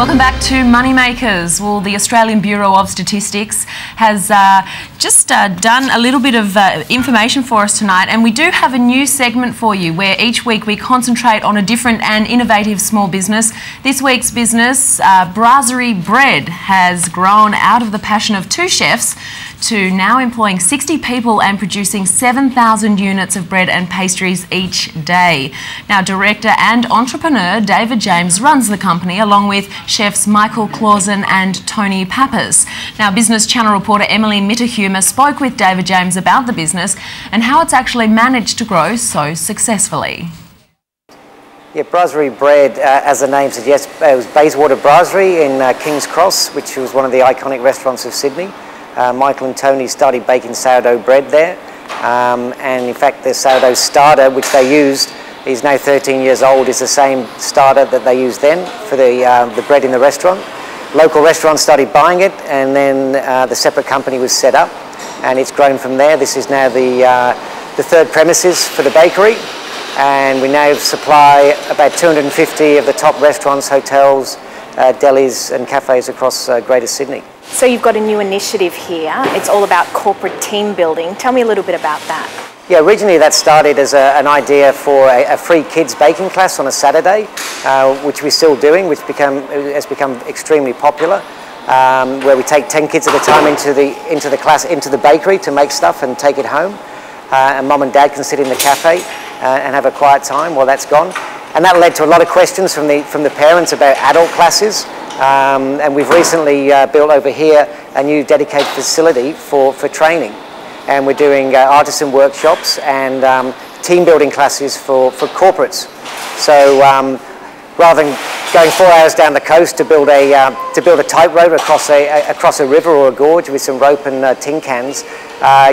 Welcome back to Moneymakers. Well, the Australian Bureau of Statistics has just done a little bit of information for us tonight, and we do have a new segment for you where each week we concentrate on a different and innovative small business. This week's business, Brasserie Bread, has grown out of the passion of two chefs to now employing 60 people and producing 7,000 units of bread and pastries each day. Now, director and entrepreneur David James runs the company along with chefs Michael Clausen and Tony Pappas. Now, Business Channel reporter Emily Mitterhumer spoke with David James about the business and how it's actually managed to grow so successfully. Yeah, Brasserie Bread, as the name suggests, it was Bayswater Brasserie in King's Cross, which was one of the iconic restaurants of Sydney. Michael and Tony started baking sourdough bread there, and in fact the sourdough starter which they used is now 13 years old, is the same starter that they used then for the bread in the restaurant. Local restaurants started buying it, and then the separate company was set up, and it's grown from there. This is now the third premises for the bakery, and we now supply about 250 of the top restaurants, hotels, delis and cafés across Greater Sydney. So you've got a new initiative here. It's all about corporate team building. Tell me a little bit about that. Yeah, originally that started as an idea for a free kids baking class on a Saturday, which we're still doing, which has become extremely popular, where we take 10 kids at a time into the class, into the bakery to make stuff and take it home. And mum and dad can sit in the cafe and have a quiet time while that's gone. And that led to a lot of questions from the parents about adult classes. And we've recently built over here a new dedicated facility for training, and we're doing artisan workshops and team building classes for corporates. So rather than going 4 hours down the coast to build a tightrope across a river or a gorge with some rope and tin cans,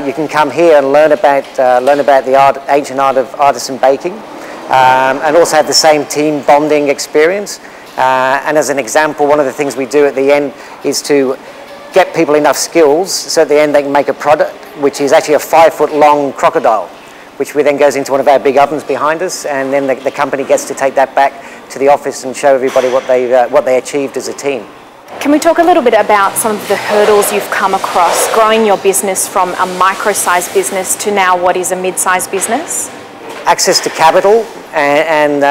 you can come here and learn about the ancient art of artisan baking, and also have the same team bonding experience. And as an example, one of the things we do at the end is to get people enough skills so at the end they can make a product which is actually a 5-foot long crocodile, which then goes into one of our big ovens behind us, and then the company gets to take that back to the office and show everybody what they achieved as a team. Can we talk a little bit about some of the hurdles you've come across growing your business from a micro-sized business to now what is a mid-sized business? Access to capital and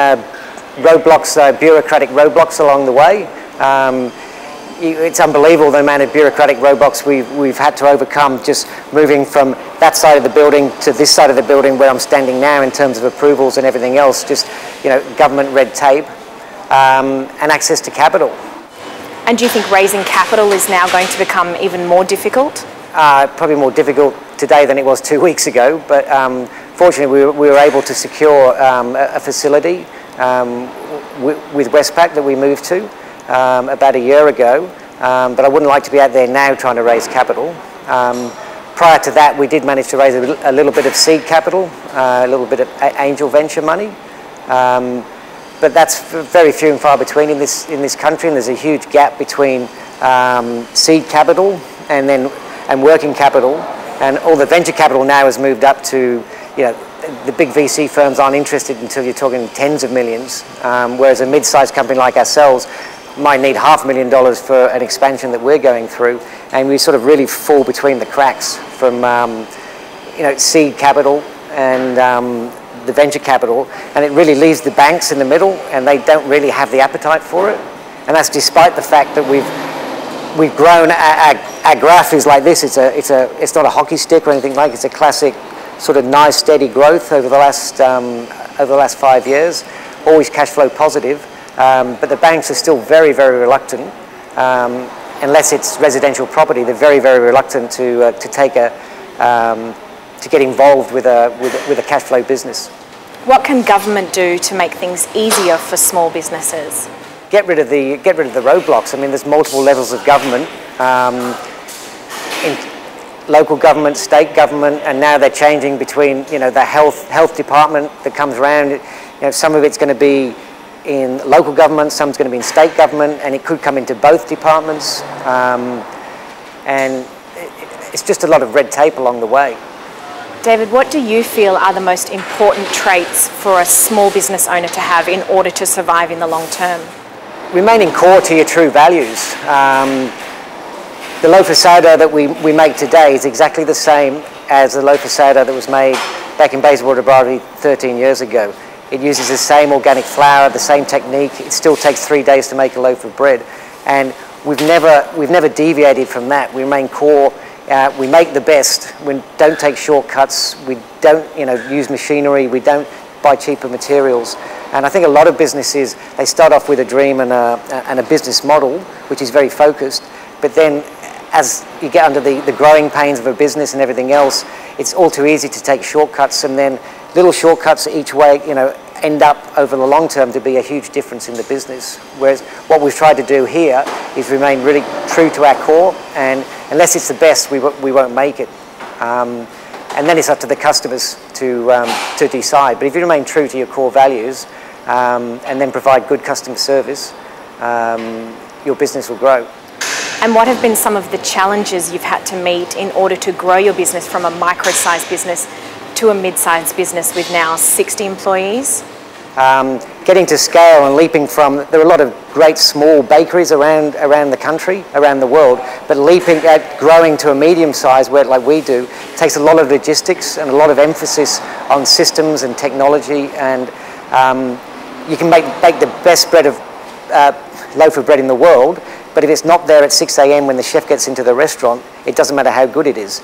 roadblocks, bureaucratic roadblocks along the way. It's unbelievable the amount of bureaucratic roadblocks we've had to overcome just moving from that side of the building to this side of the building where I'm standing now in terms of approvals and everything else, just government red tape, and access to capital. And do you think raising capital is now going to become even more difficult? Probably more difficult today than it was 2 weeks ago, but fortunately we were able to secure a facility with Westpac that we moved to about a year ago, but I wouldn't like to be out there now trying to raise capital. Prior to that, we did manage to raise a little bit of seed capital, a little bit of angel venture money, but that's very few and far between in this country, and there's a huge gap between seed capital and working capital, and all the venture capital now has moved up to the big VC firms aren't interested until you're talking tens of millions, whereas a mid-sized company like ourselves might need $500,000 for an expansion that we're going through, and we sort of really fall between the cracks from seed capital and the venture capital, and it really leaves the banks in the middle, and they don't really have the appetite for it, and that's despite the fact that we've grown. Our graph is like this. It's not a hockey stick or anything like it. It's a classic sort of nice steady growth over the last 5 years, always cash flow positive, but the banks are still very, very reluctant, unless it's residential property. They're very, very reluctant to get involved with a cash flow business. What can government do to make things easier for small businesses? Get rid of the roadblocks. I mean, there's multiple levels of government. Local government, state government, and now they're changing between the health department that comes around. Some of it's going to be in local government, some's going to be in state government, and it could come into both departments. And it's just a lot of red tape along the way. David, what do you feel are the most important traits for a small business owner to have in order to survive in the long term? remaining core to your true values. The loaf of sourdough that we make today is exactly the same as the loaf of sourdough that was made back in Bayswater Brasserie 13 years ago. It uses the same organic flour, the same technique. It still takes 3 days to make a loaf of bread. And we've never deviated from that. We remain core. We make the best. We don't take shortcuts. We don't, use machinery. We don't buy cheaper materials. And I think a lot of businesses, they start off with a dream and a business model, which is very focused. But then as you get under the growing pains of a business and everything else, it's all too easy to take shortcuts, and then little shortcuts each way, end up over the long term to be a huge difference in the business. Whereas what we've tried to do here is remain really true to our core, and unless it's the best, we won't make it. And then it's up to the customers to decide. But if you remain true to your core values and then provide good customer service, your business will grow. And what have been some of the challenges you've had to meet in order to grow your business from a micro-sized business to a mid-sized business with now 60 employees? Getting to scale and leaping from, there are a lot of great small bakeries around the country, around the world, but leaping at growing to a medium size where, like we do, takes a lot of logistics and a lot of emphasis on systems and technology, and you can bake the best loaf of bread in the world, but if it's not there at 6 a.m. when the chef gets into the restaurant, it doesn't matter how good it is.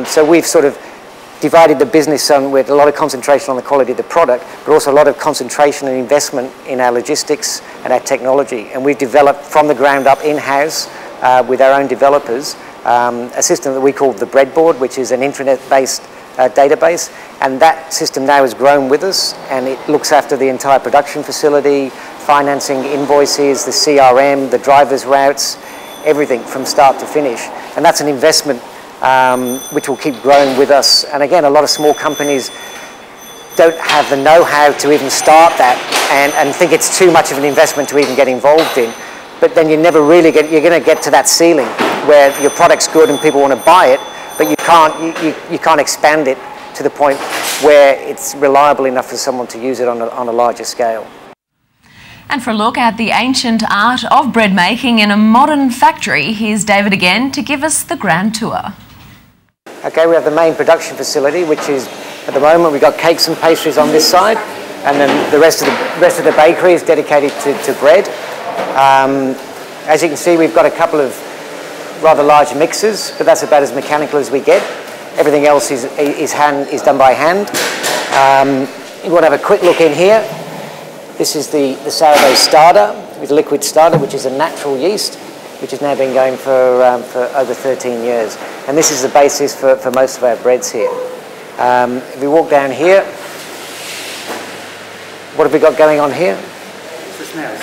So we've sort of divided the business with a lot of concentration on the quality of the product, but also a lot of concentration and investment in our logistics and our technology. And we've developed from the ground up in-house with our own developers a system that we call the Breadboard, which is an internet-based database. And that system now has grown with us, and it looks after the entire production facility, financing, invoices, the CRM, the driver's routes, everything from start to finish. And that's an investment which will keep growing with us. And again, a lot of small companies don't have the know-how to even start that and think it's too much of an investment to even get involved in. But then you never really you're going to get to that ceiling where your product's good and people want to buy it, but you can't expand it to the point where it's reliable enough for someone to use it on a larger scale. And for a look at the ancient art of bread making in a modern factory, here's David again to give us the grand tour. Okay, we have the main production facility, which is, at the moment, we've got cakes and pastries on this side, and then the rest of the bakery is dedicated to bread. As you can see, we've got a couple of rather large mixers, but that's about as mechanical as we get. Everything else is done by hand. You want to have a quick look in here. This is the sourdough starter with liquid starter, which is a natural yeast, which has now been going for over 13 years. And this is the basis for most of our breads here. If we walk down here, what have we got going on here? It's the snails.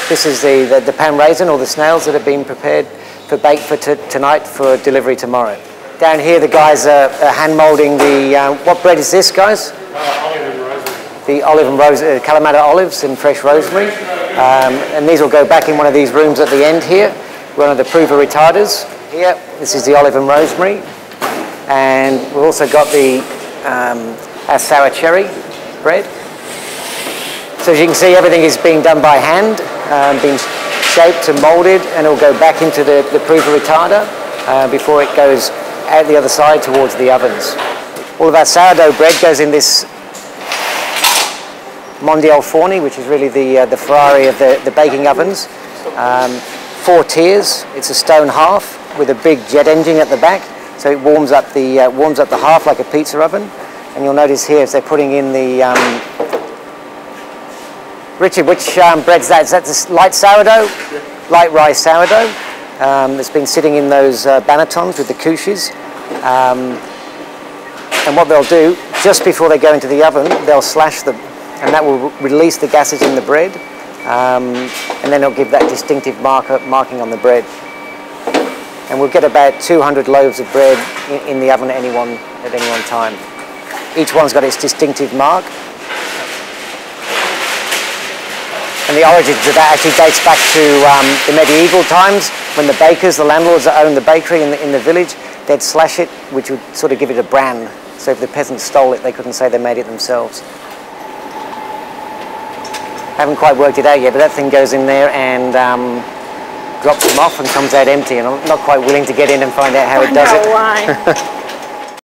This is the pan raisin, or the snails that have been prepared for bake for tonight for delivery tomorrow. Down here, the guys are hand moulding the, what bread is this, guys? Olive and rosemary. The olive and Kalamata olives and fresh rosemary. And these will go back in one of these rooms at the end here, one of the prover retarders. Here, this is the olive and rosemary. And we've also got our sour cherry bread. So as you can see, everything is being done by hand, being shaped and moulded, and it will go back into the prover retarder before it goes out the other side towards the ovens. All of our sourdough bread goes in this Mondial Forni, which is really the Ferrari of the baking ovens. 4 tiers. It's a stone half with a big jet engine at the back, so it warms up the half like a pizza oven. And you'll notice here, as they're putting in the Richard, which bread's that? Is that the light sourdough? Yeah. Light rice sourdough. That's been sitting in those bannetons with the couches. And what they'll do, just before they go into the oven, they'll slash them, and that will release the gases in the bread, and then it'll give that distinctive marking on the bread. And we'll get about 200 loaves of bread in the oven at any one time. Each one's got its distinctive mark. And the origins of that actually dates back to the medieval times, when the bakers, the landlords that owned the bakery in the village, they'd slash it, which would sort of give it a brand. So if the peasants stole it, they couldn't say they made it themselves. Haven't quite worked it out yet, but that thing goes in there and drops them off and comes out empty, and I'm not quite willing to get in and find out how it does it. Why?